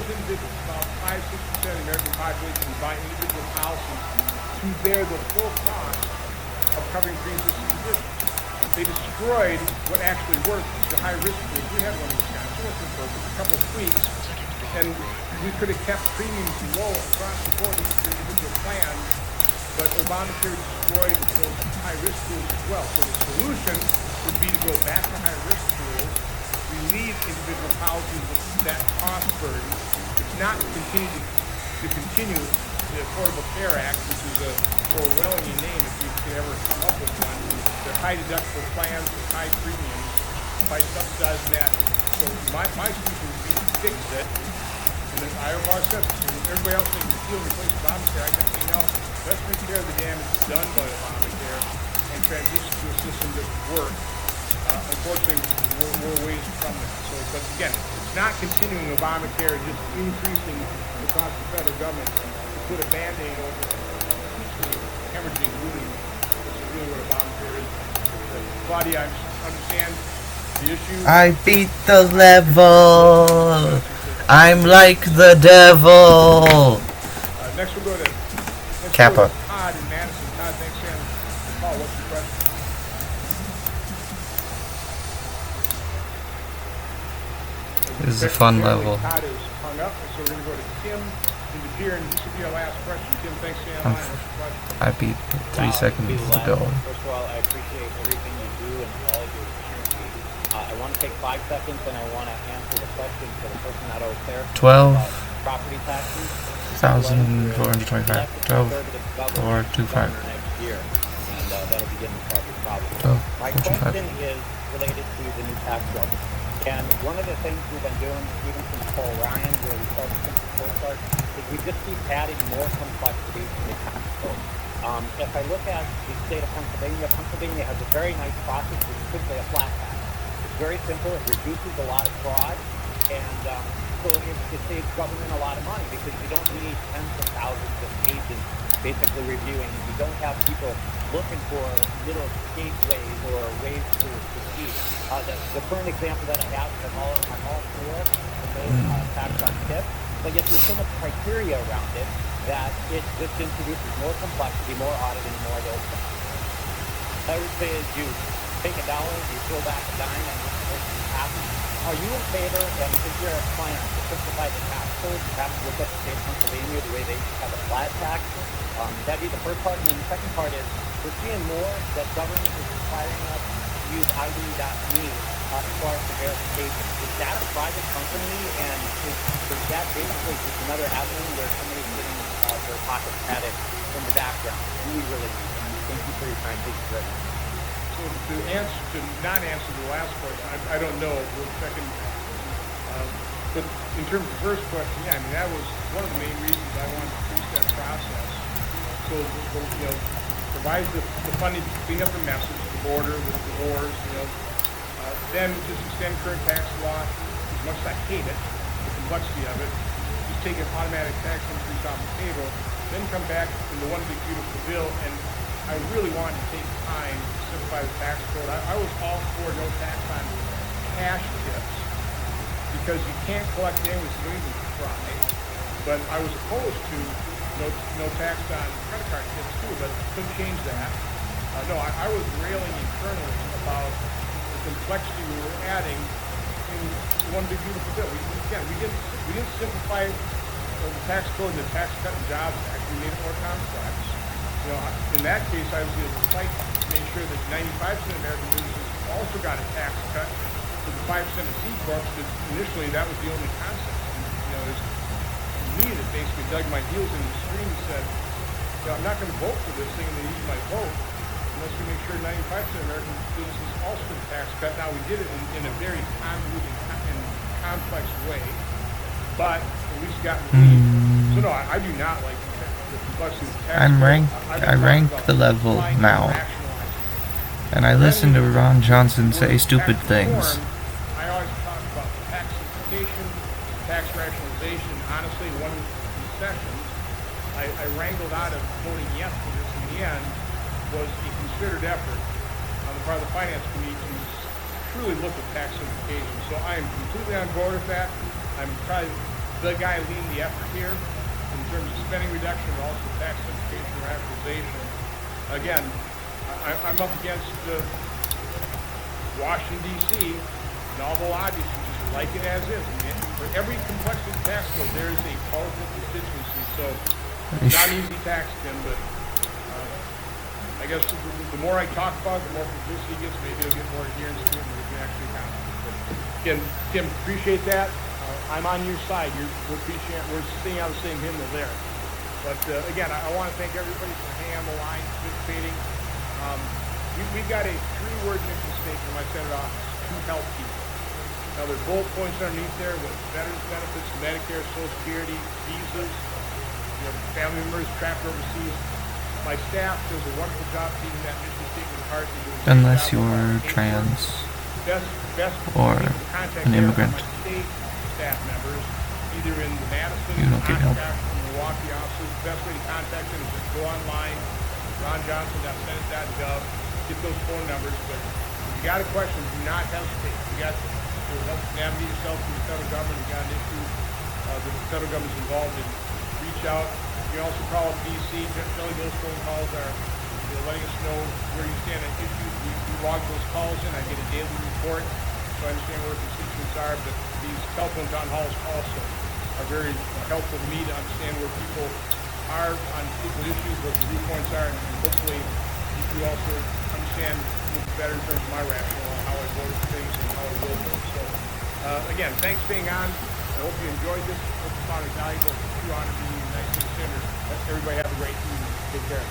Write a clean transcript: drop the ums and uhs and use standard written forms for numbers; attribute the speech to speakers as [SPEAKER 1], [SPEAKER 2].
[SPEAKER 1] individuals, about 5-6% of the American population, who buy individual policies to bear the full cost of covering pre-existing conditions. They destroyed what actually worked, the high-risk group. We had one in Wisconsin, it wasn't perfect, a couple of tweaks, and we could have kept premiums low across the board for individual plans, but Obamacare destroyed those high-risk pools as well. So the solution would be to go back to high-risk pools, relieve individual policies of that cost burden. It's not to continue the Affordable Care Act, which is a Orwellian name if you could ever come up with one. They're high deductible plans with high premiums by subsidizing that. So my solution would be to fix it. And as Iowa said, everybody else thinks repeal and replace Obamacare, I can say no, let's repair the damage done by Obamacare and transition to a system that works. Unfortunately, we're ways from that. So, but again, it's not continuing Obamacare, just increasing the cost of the federal government to put a Band-Aid over hemorrhaging looting, which is really what Obamacare is. Claudia, I understand the issue.
[SPEAKER 2] I beat the level. I'm like the devil.
[SPEAKER 1] Next we'll go to
[SPEAKER 2] Kappa.
[SPEAKER 1] Todd in Madison. Todd, thanks for the call. What's your question?
[SPEAKER 2] This is a fun level.
[SPEAKER 1] Todd is hung up, so we're going to go to Tim in the pier, and this will be our last question. Tim, thanks for the line. What's your question?
[SPEAKER 2] I beat 3 seconds to go.
[SPEAKER 3] First of all, I appreciate everything you do and all of your energy. I want to take 5 seconds and I want to answer the question for the person that was there.
[SPEAKER 2] 12.
[SPEAKER 3] Property taxes.
[SPEAKER 2] 1,425. 12 or 25.
[SPEAKER 3] Next year, and that'll begin to solve your problem.
[SPEAKER 2] 12,
[SPEAKER 3] My
[SPEAKER 2] 25.
[SPEAKER 3] question is related to the new tax law. And one of the things we've been doing, even since Paul Ryan, where we started since the full start, is we just keep adding more complexity to the tax code. If I look at the state of Pennsylvania, Pennsylvania has a very nice process, which is simply a flat tax. It's very simple. It reduces a lot of fraud, and so it saves government a lot of money because you don't need tens of thousands of agents basically reviewing. You don't have people looking for little gateways or ways to cheat. The current example that I have, I'm all for the tax on tips, but yet there's so much criteria around it that it just introduces more complexity, more auditing, more of those things. I would say is you take $1, you throw back a dime, and what happens. Are you in favor, and if you're a plan to simplify the tax code, you have to look at the state of Pennsylvania, the way they have a flat tax? That'd be the first part. And then the second part is we're seeing more that government is requiring us to use ID.me as far as the verification. Is that a private company, and is that basically just another avenue where somebody's getting their pocket padded in the background? Do we really need them? Thank you for your time. Thank you very much.
[SPEAKER 1] So to not answer the last question, I don't know. We'll second. But in terms of the first question, yeah, I mean, that was one of the main reasons I wanted to increase that process. So, provide the funding to clean up the message, the border, the wars, then just extend current tax law, as much as I hate it, the complexity of it, just take an automatic tax increase off the table, then come back in the one big beautiful bill, and I really wanted to take time to simplify the tax code. I was all for no tax on cash tips, because you can't collect damages, you don't even try. But I was opposed to no tax on credit card tips too, but couldn't change that. I was railing internally about the complexity we were adding in one big beautiful bill. We didn't simplify the tax code and the Tax Cut and Jobs Act. We made it more complex. In that case, I was able to fight to make sure that 95% of American businesses also got a tax cut for the 5% of C corps, because initially that was the only concept. And, there's me that basically dug my heels in the stream and said, I'm not going to vote for this thing, and they use my vote unless we make sure 95% of American businesses also get a tax cut. Now, we did it in a very convoluted and complex way, but at least got relief. So no, I do not like the complexity of the tax code.
[SPEAKER 2] I rank the level now, and I listen to Ron Johnson say stupid things.
[SPEAKER 1] I always talk about tax simplification, tax rationalization. Honestly, one of the sessions I wrangled out of voting yes to this in the end was a considered effort on the part of the Finance Committee to truly look at tax simplification. So I am completely on board with that. I'm probably the guy leading the effort here in terms of spending reduction and also tax simplification and rationalization. Again, I'm up against Washington, D.C., novel obviously, just like it as is. I mean, for every complexity tax code, there is a powerful constituency. So, not an easy tax, Tim, but I guess the more I talk about it, the more publicity it gets, maybe it'll get more adherence to it and we can actually accomplish it. But again, Tim, appreciate that. I'm on your side. We're singing out the same hymnal there. But again, I want to thank everybody for hanging on the line, participating. We've got a 3-word mission statement in my Senate office: to help people. Now, there's bullet points underneath there with veterans benefits, Medicare, Social Security, visas, family members trapped overseas. My staff does a wonderful job keeping that mission statement at heart.
[SPEAKER 2] Unless you're trans or an immigrant,
[SPEAKER 1] my state staff members, either in the Madison,
[SPEAKER 2] you don't get help.
[SPEAKER 1] Milwaukee offices. The best way to contact them is just go online, ronjohnson.senate.gov, get those phone numbers. But if you got a question, do not hesitate. You got to help navigate yourself through the federal government. You got an issue that the federal government is involved in. Reach out. You can also call up DC. Generally, those phone calls are letting us know where you stand on issues. We log those calls in. I get a daily report, so I understand where constituents are. But these telephone town halls also are very helpful to me to understand where people are on particular issues, what the viewpoints are, and hopefully you also understand a little bit better in terms of my rationale on how I vote for things and how I will vote. So, again, thanks for being on. I hope you enjoyed this. I hope you found it valuable. It's a true honor being a United States Senator. Everybody have a great evening. Take care.